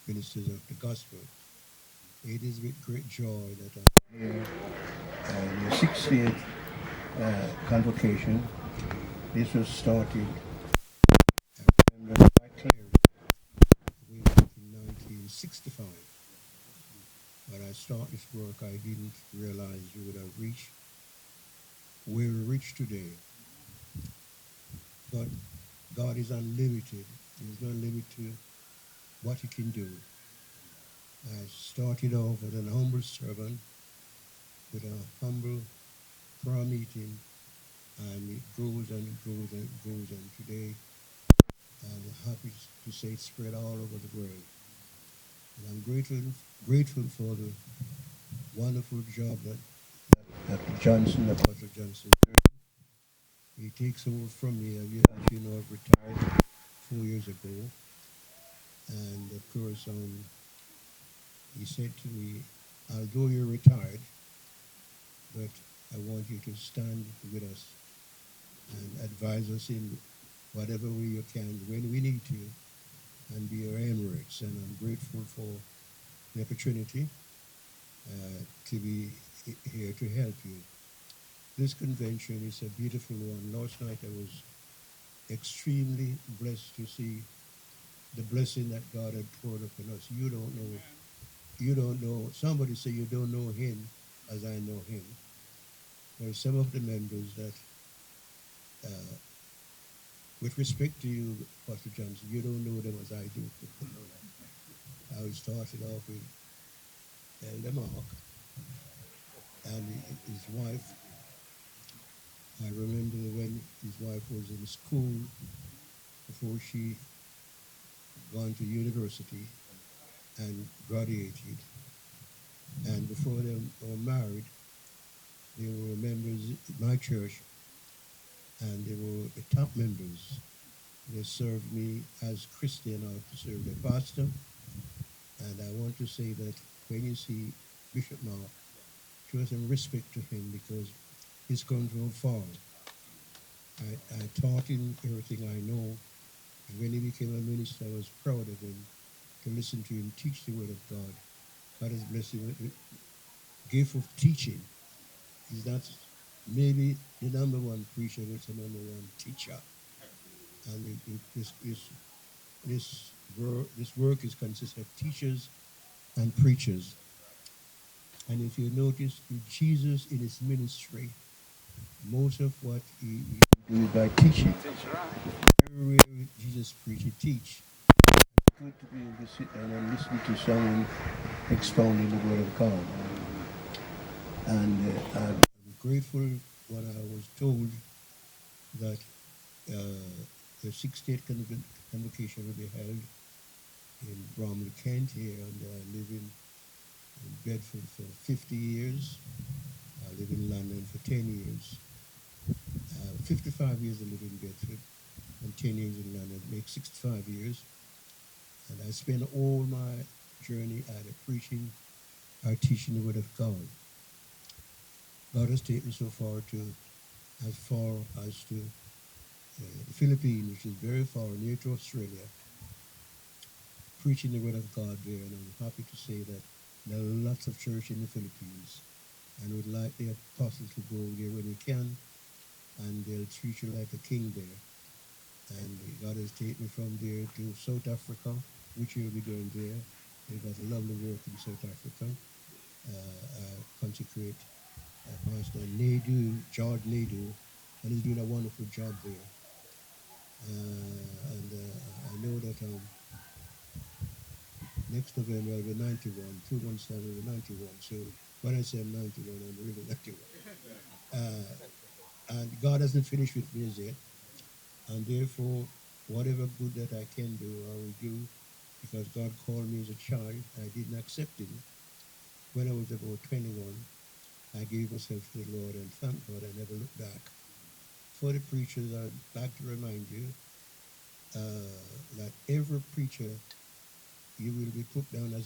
ministers of the gospel. It is with great joy that I'm here in the 68th convocation. This was started, I remember quite clearly, way back in 1965. When I started this work, I didn't realize we would have reached where we reached today. But God is unlimited. There's no limit to what He can do. I started off as an humble servant with a humble prayer meeting, and it grows and it grows and it grows. And today, I'm happy to say it's spread all over the world. And I'm grateful for the wonderful job that Dr. Johnson, Apostle Johnson, he takes over from me. As you know, I've retired 4 years ago. And of course, he said to me, although you're retired, but I want you to stand with us and advise us in whatever way you can when we need to and be our Emirates. And I'm grateful for the opportunity to be here to help you. This convention is a beautiful one. Last night I was extremely blessed to see the blessing that God had poured upon us. You don't know, somebody say you don't know him as I know him. There are some of the members that, uh, with respect to you, Pastor Johnson, you don't know them as I do. I started off with Elder Mark and his wife. I remember when his wife was in school before she gone to university and graduated. And before they were married, they were members of my church, and they were the top members. They served me as Christian, I to serve the pastor. And I want to say that when you see Bishop Mark, show some respect to him because he's come from far. I taught him everything I know. And when he became a minister, I was proud of him to listen to him teach the word of God. God has blessed him with the gift of teaching. He's not maybe the number one preacher, but the number one teacher. And this work is consists of teachers and preachers. And if you notice, Jesus in his ministry, most of what he do is by teaching. Everywhere Jesus preached, he teach. It's good to be able to sit down and listen to someone expounding the word of God. And I'm grateful when I was told that the 68th convocation will be held in Bromley, Kent here, and I live in Bedford for 50 years. I live in London for 10 years. 55 years I live in Bedford and 10 years in London. It makes 65 years. And I spend all my journey either preaching or teaching the Word of God. God has taken me so far as to the Philippines, which is very far, near to Australia, preaching the Word of God there. And I'm happy to say that there are lots of church in the Philippines and would like the apostle to go there when he can, and they'll treat you like a king there. And God has taken me from there to South Africa, which you'll be doing there. They've got a lovely work in South Africa. Consecrate Pastor Nadu, George Nadu, and he's doing a wonderful job there. And I know that next November I'll be 91, 2 months time I'll be 91. So when I say I'm 91, I'm really 91. And God hasn't finished with me as yet. And therefore, whatever good that I can do, I will do, because God called me as a child. I didn't accept Him. When I was about 21, I gave myself to the Lord, and thank God I never looked back. For the preachers, I'd like to remind you that every preacher, you will be put down as